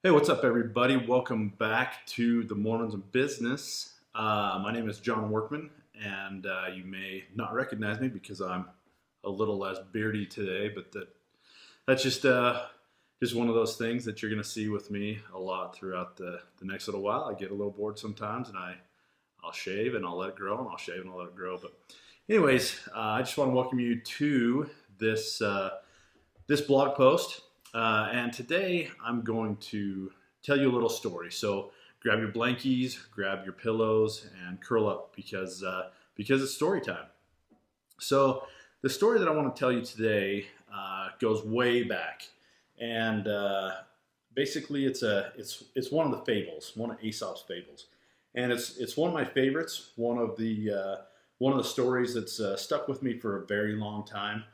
Hey, what's up, everybody? Welcome back to the Mormons in Business. My name is John Workman, and you may not recognize me because I'm a little less beardy today, but that's just one of those things that you're going to see with me a lot throughout the next little while. I get a little bored sometimes, and I'll shave and I'll let it grow, and I'll shave and I'll let it grow. But anyways, I just want to welcome you to this blog post. And today I'm going to tell you a little story. So grab your blankies, grab your pillows, and curl up because it's story time. So the story that I want to tell you today goes way back, and basically it's one of the fables, one of Aesop's fables, and it's one of my favorites. One of the stories that's stuck with me for a very long time,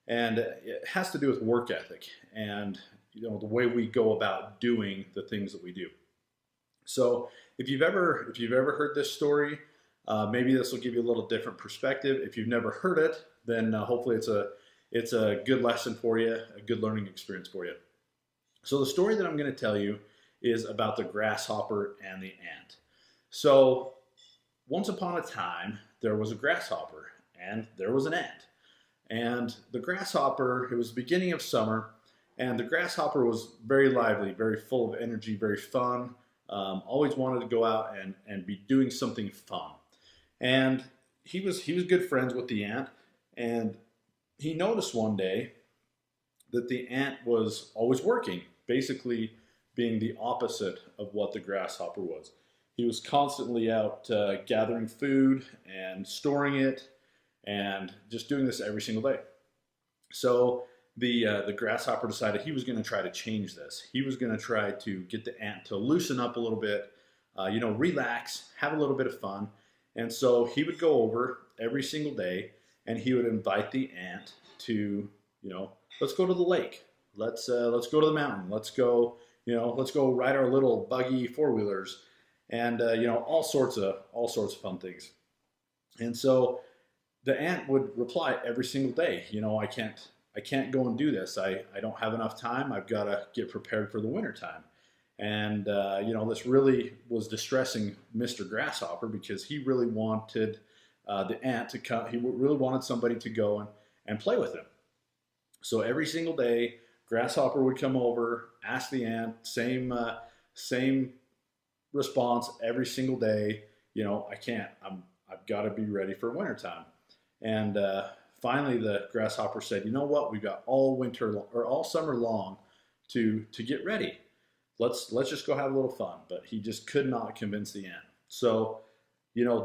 and it has to do with work ethic and the way we go about doing the things that we do. So if you've ever heard this story, maybe this will give you a little different perspective. If you've never heard it, then hopefully it's a good lesson for you, a good learning experience for you. So the story that I'm going to tell you is about the grasshopper and the ant. So once upon a time, there was a grasshopper and there was an ant. And the grasshopper, it was the beginning of summer, and the grasshopper was very lively, very full of energy, very fun, always wanted to go out and be doing something fun. And he was good friends with the ant, and he noticed one day that the ant was always working, basically being the opposite of what the grasshopper was. He was constantly out gathering food and storing it, and just doing this every single day. So the grasshopper decided he was going to try to change this. He was going to try to get the ant to loosen up a little bit, relax, have a little bit of fun. And so he would go over every single day, and he would invite the ant to, let's go to the lake. Let's go to the mountain. Let's go ride our little buggy four wheelers, and all sorts of fun things. And so the ant would reply every single day, I can't go and do this. I don't have enough time. I've got to get prepared for the winter time. And this really was distressing Mr. Grasshopper because he really wanted the ant to come. He really wanted somebody to go and play with him. So every single day, Grasshopper would come over, ask the ant, same response every single day. I can't. I've got to be ready for wintertime. And finally, the grasshopper said, "You know what? We've got all summer long to get ready. Let's just go have a little fun." But he just could not convince the ant. So,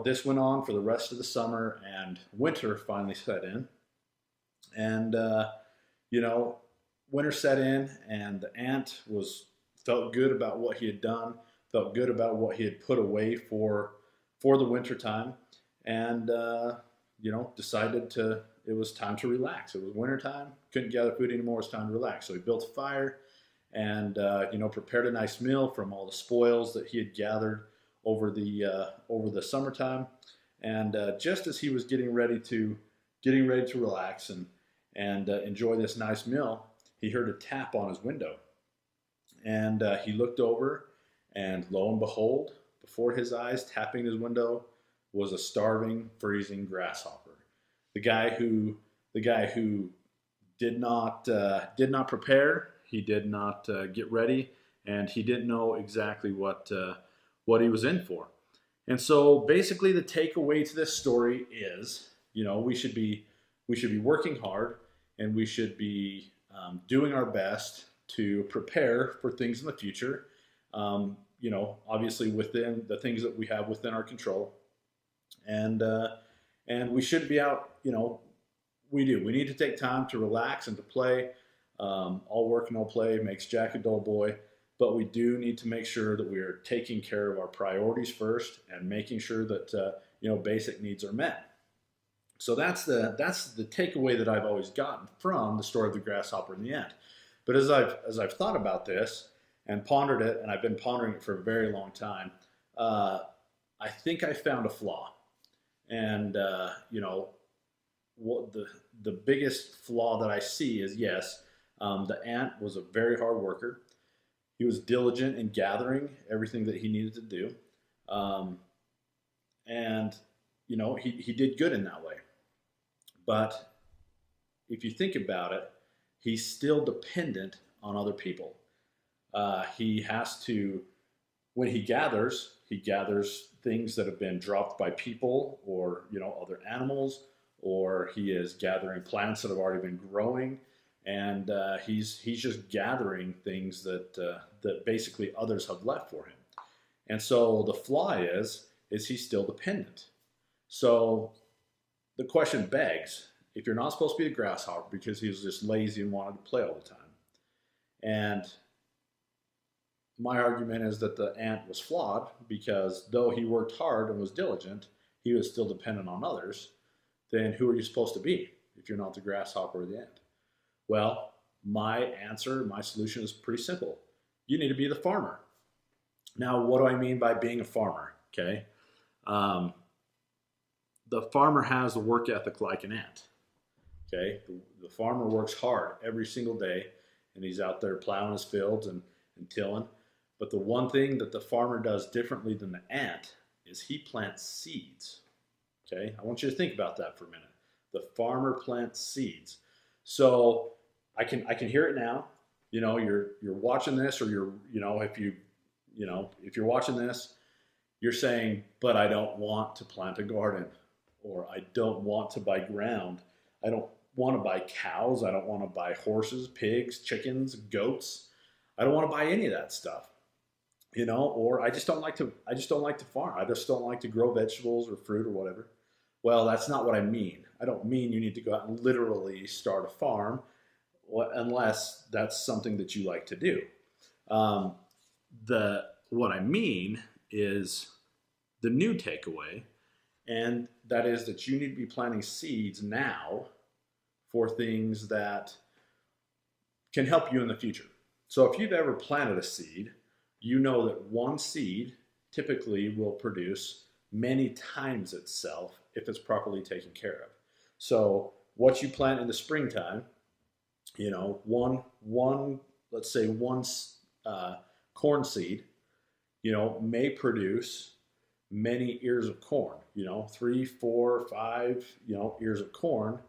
this went on for the rest of the summer, and winter finally set in. And winter set in, and the ant felt good about what he had done, felt good about what he had put away for the winter time, and decided it was time to relax. It was winter time, couldn't gather food anymore. It was time to relax. So he built a fire and prepared a nice meal from all the spoils that he had gathered over the summertime. And just as he was getting ready to relax and enjoy this nice meal, he heard a tap on his window. And he looked over, and lo and behold, before his eyes, tapping his window, was a starving, freezing grasshopper. The guy who did not prepare. He did not get ready, and he didn't know exactly what he was in for. And so, basically, the takeaway to this story is, we should be working hard, and we should be doing our best to prepare for things in the future. Obviously within the things that we have within our control, and we should be out. We need to take time to relax and to play. All work, no play makes Jack a dull boy. But we do need to make sure that we are taking care of our priorities first and making sure that basic needs are met. So that's the takeaway that I've always gotten from the story of the grasshopper and the ant. But as I've thought about this and pondered it, and I've been pondering it for a very long time, I think I found a flaw. And what the biggest flaw that I see is, yes, the ant was a very hard worker. he was diligent in gathering everything that he needed to do. Um, and, he did good in that way. But if you think about it, he's still dependent on other people. He has to, when he gathers things that have been dropped by people or other animals, or he is gathering plants that have already been growing, and he's just gathering things that basically others have left for him. And so the flaw is he's still dependent. So the question begs, if you're not supposed to be the grasshopper because he was just lazy and wanted to play all the time, and my argument is that the ant was flawed because though he worked hard and was diligent, he was still dependent on others, then who are you supposed to be if you're not the grasshopper or the ant? Well, my solution is pretty simple. You need to be the farmer. Now, what do I mean by being a farmer? Okay. The farmer has a work ethic like an ant. Okay. The farmer works hard every single day, and he's out there plowing his fields and tilling. But the one thing that the farmer does differently than the ant is he plants seeds. Okay, I want you to think about that for a minute. The farmer plants seeds. So I can hear it now. You're watching this, or if you're watching this, you're saying, but I don't want to plant a garden, or I don't want to buy ground. I don't want to buy cows. I don't want to buy horses, pigs, chickens, goats. I don't want to buy any of that stuff. Or I just don't like to farm. I just don't like to grow vegetables or fruit or whatever. Well, that's not what I mean. I don't mean you need to go out and literally start a farm unless that's something that you like to do. What I mean is the new takeaway, and that is that you need to be planting seeds now for things that can help you in the future. So if you've ever planted a seed, you know that one seed typically will produce many times itself if it's properly taken care of. So what you plant in the springtime, let's say one corn seed, may produce many ears of corn, 3, 4, 5, ears of corn,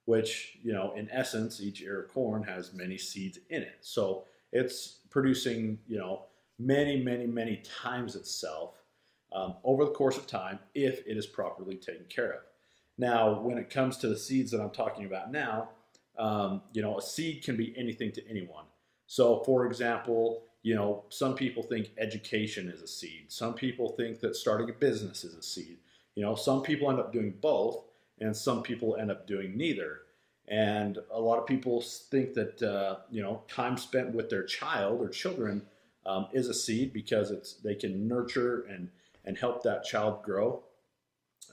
which, in essence, each ear of corn has many seeds in it. So it's producing, many, many, many times itself over the course of time if it is properly taken care of. Now, when it comes to the seeds that I'm talking about now, a seed can be anything to anyone. So, for example, some people think education is a seed. Some people think that starting a business is a seed. Some people end up doing both, and some people end up doing neither. And a lot of people think that, time spent with their child or children is a seed because they can nurture and help that child grow.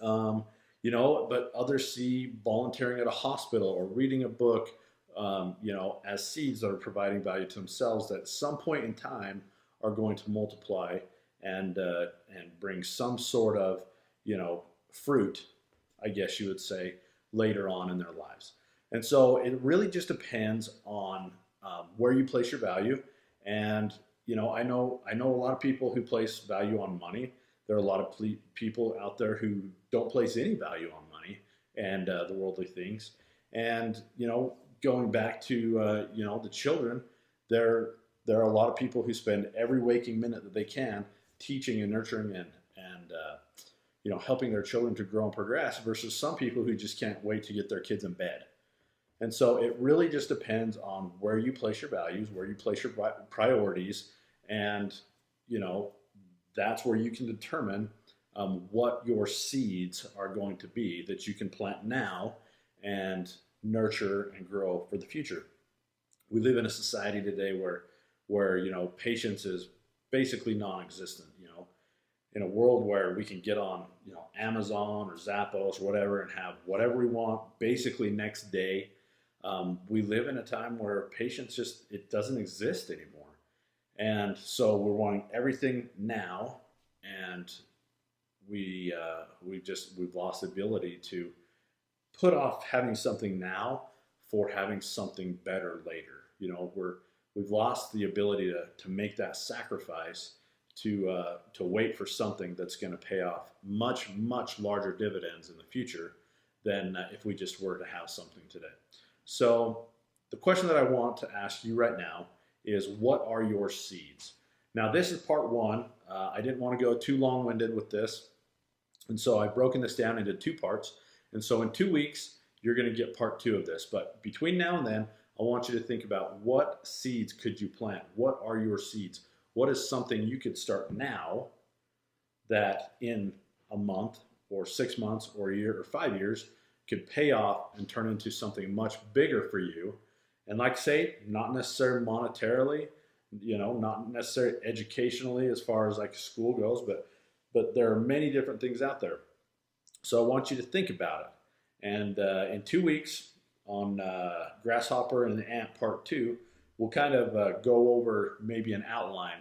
But others see volunteering at a hospital or reading a book, as seeds that are providing value to themselves that at some point in time are going to multiply and bring some sort of, fruit, I guess you would say, later on in their lives. And so it really just depends on where you place your value. And I know a lot of people who place value on money. There are a lot of people out there who don't place any value on money and the worldly things. And going back to the children, there are a lot of people who spend every waking minute that they can teaching and nurturing and helping their children to grow and progress, versus some people who just can't wait to get their kids in bed. And so it really just depends on where you place your values, where you place your priorities, and that's where you can determine what your seeds are going to be that you can plant now and nurture and grow for the future. We live in a society today where patience is basically non-existent. In a world where we can get on Amazon or Zappos or whatever and have whatever we want basically next day. We live in a time where patience it doesn't exist anymore. And so we're wanting everything now, and we've lost the ability to put off having something now for having something better later. we've lost the ability to make that sacrifice to wait for something that's going to pay off much, much larger dividends in the future than if we just were to have something today. So the question that I want to ask you right now is, what are your seeds? Now, this is part one. I didn't want to go too long-winded with this, and so I've broken this down into two parts. And so in 2 weeks, you're going to get part two of this. But between now and then, I want you to think about, what seeds could you plant? What are your seeds? What is something you could start now that in a month or 6 months or a year or 5 years could pay off and turn into something much bigger for you? And like I say, not necessarily monetarily, not necessarily educationally as far as like school goes, but there are many different things out there. So I want you to think about it. And in 2 weeks on Grasshopper and Ant Part 2, we'll kind of go over maybe an outline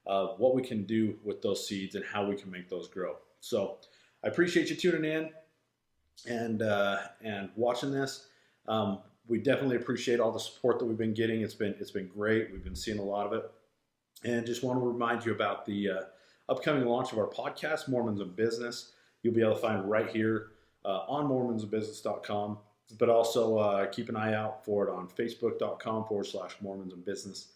of what we can do with those seeds and how we can make those grow. So I appreciate you tuning in and watching this. We definitely appreciate all the support that we've been getting. It's been great. We've been seeing a lot of it. And just want to remind you about the upcoming launch of our podcast, Mormons in Business. You'll be able to find right here on mormonsinbusiness.com, but also keep an eye out for it on facebook.com/Mormons in Business.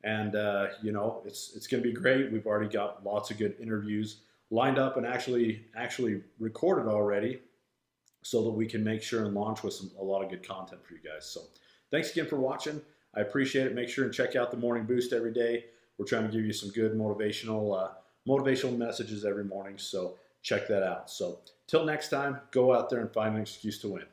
And, it's going to be great. We've already got lots of good interviews lined up and actually recorded already, so that we can make sure and launch with a lot of good content for you guys. So thanks again for watching. I appreciate it. Make sure and check out the Morning Boost every day. We're trying to give you some good motivational messages every morning. So check that out. So till next time, go out there and find an excuse to win.